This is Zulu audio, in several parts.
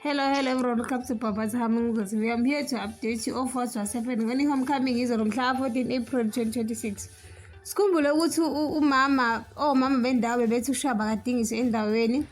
Hello everyone, welcome to Papa's Humming. We am here to update you of what was happening when homecoming is on 14 April 2026. Sikhumbule ukuthi omama bendawo bebethi uShaba kadingise endaweni.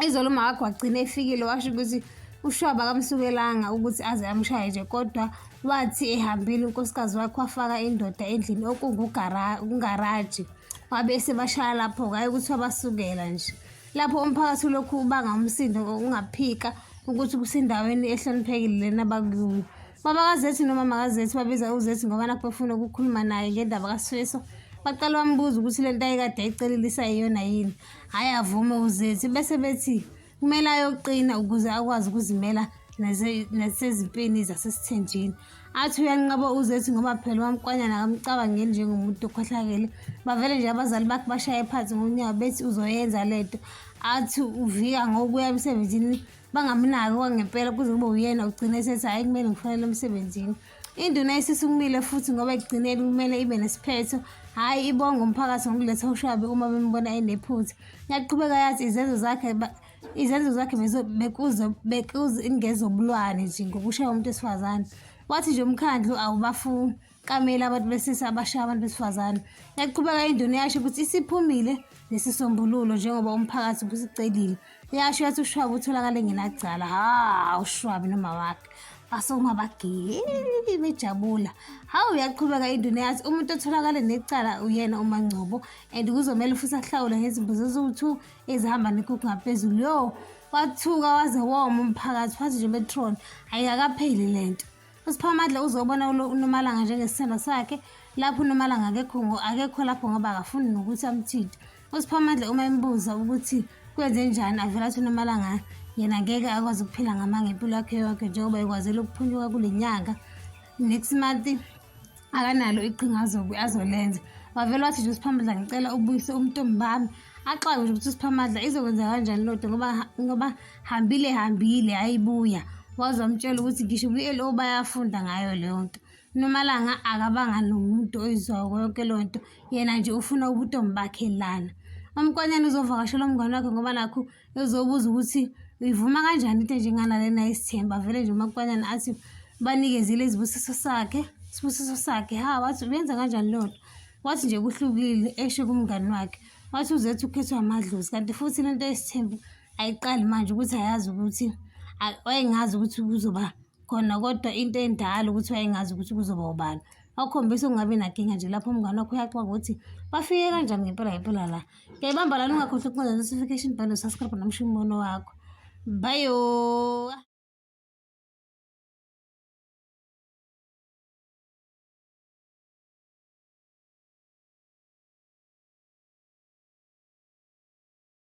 Izolo uma wakho wagcina efikile washo ukuthi uShaba kamsukelanga ukuthi aze amshaye nje kodwa wathi ehambile unkosikazi wakhe wafaka indoda endlini okungaraji. Wabe sebashaya lapho ngaye ukuthi wabasukela nje. Lapho umphakathi lokhu ubanga umsindo ungaphika ukuthi kusendaweni ehloniphekile nabakuyo. Baba kaZethi noma mama kaZethi babiza uZethi ngoba nakho befuna ukukhuluma naye ngendaba kaSifiso. Baqala bambuza ukuthi lento ayikade ayicelelisa iyona yini. Hayi avume uZethi bese bethi kumele ayoqina ukuze akwazi ukuzimela nasezimpini zasesithenjini. Athi uyanqaba uZethi ngoba phela wamkwanyana akamcabangeli njengomuntu okhohlakele. Bavele nje abazali bakhe bashaye phansi ngonyawo bethi uzoyenza lento. Athi uvika ngokuya emsebenzini bangamnaki kwangempela kuze kube uyena ugcine sethi hayi kumele ngifanele emsebenzini. Induna isisumile futhi ngoba ekugcineni kumele ibe nesiphetho hayi ibonga umphakathi ngokuletha uShabe uma bembona enephutha. Yaqhubeka yathi izenzo zakhe bekuze ingezobulwane nje ngokushaya umuntu wesifazane. Wathi nje umkhandlu awubafukameli abantu besisa abashaya abantu besifazane. Yaqhubeka induna yasho ukuthi isiphumile lesisombululo njengoba umphakathi ubusicelile. Yasho yathi uShaba utholakale ngenacala. uShaba noma wakhe basoma bagili bejabula. Yaqhubeka induna yathi umuntu otholakale necala uyena uMangcobo and kuzomela futhi ahlawule ngezimbuzi eziwu-2 ezihamba nekhokho ngaphezulu. Wathuka waze woma umphakathi wathi nje Metron ayikapheli lento. uSiphamandla uzobona uNomalanga njengesithando sakhe lapho uNomalanga akekho lapho ngoba akafuni nokuthi amthinte. uSiphamandla uma embuza ukuthi kwenze njani avela athi uNomalanga yena ngeke akwazi ukuphila ngamanga impilo yakhe yonke njengoba ekwazile ukuphunyuka kule nyanga. Next month akanalo iqhinga azolenza. Wavela wathi nje uSiphamandla ngicela ubuyise umntombi bami. Axawe nje ukuthi uSiphamandla izokwenza kanjani lonto ngoba hambile ayibuya. Wazamtshela ukuthi ngisho kwi-LO bayafunda ngayo leyo nto. uNomalanga akabanga nomuntu oyizwayo yonke lonto yena nje ufuna ubuntombi bakhe lana. Umkwanyana uzovakashela umngane wakhe ngoba nakho ezobuza ukuthi uyivuma kanjani into enjengalena isithemba. Vele nje uMakwanyana athi banikezile isibusiso sakhe. Wathi uyenza kanjani lonto. Wathi nje kuhlukile esho kumngane wakhe. Wathi uZethi ukhethwa amadlozi kanti futhi lento yesithembu ayiqali manje ukuthi ayazi ukuthi wayengazi ukuthi kuzoba khona kodwa into endala ukuthi wayengazi ukuthi kuzoba ubani. Wakhombisa ukungabi nankinga nje lapho umngane wakho uyaxoxa ukuthi bafike kanjani ngempela la. Ngiyayibamba lana ungakhohlwa ukwenza notification bell usubscribe nomsho umbono wakho. Bye.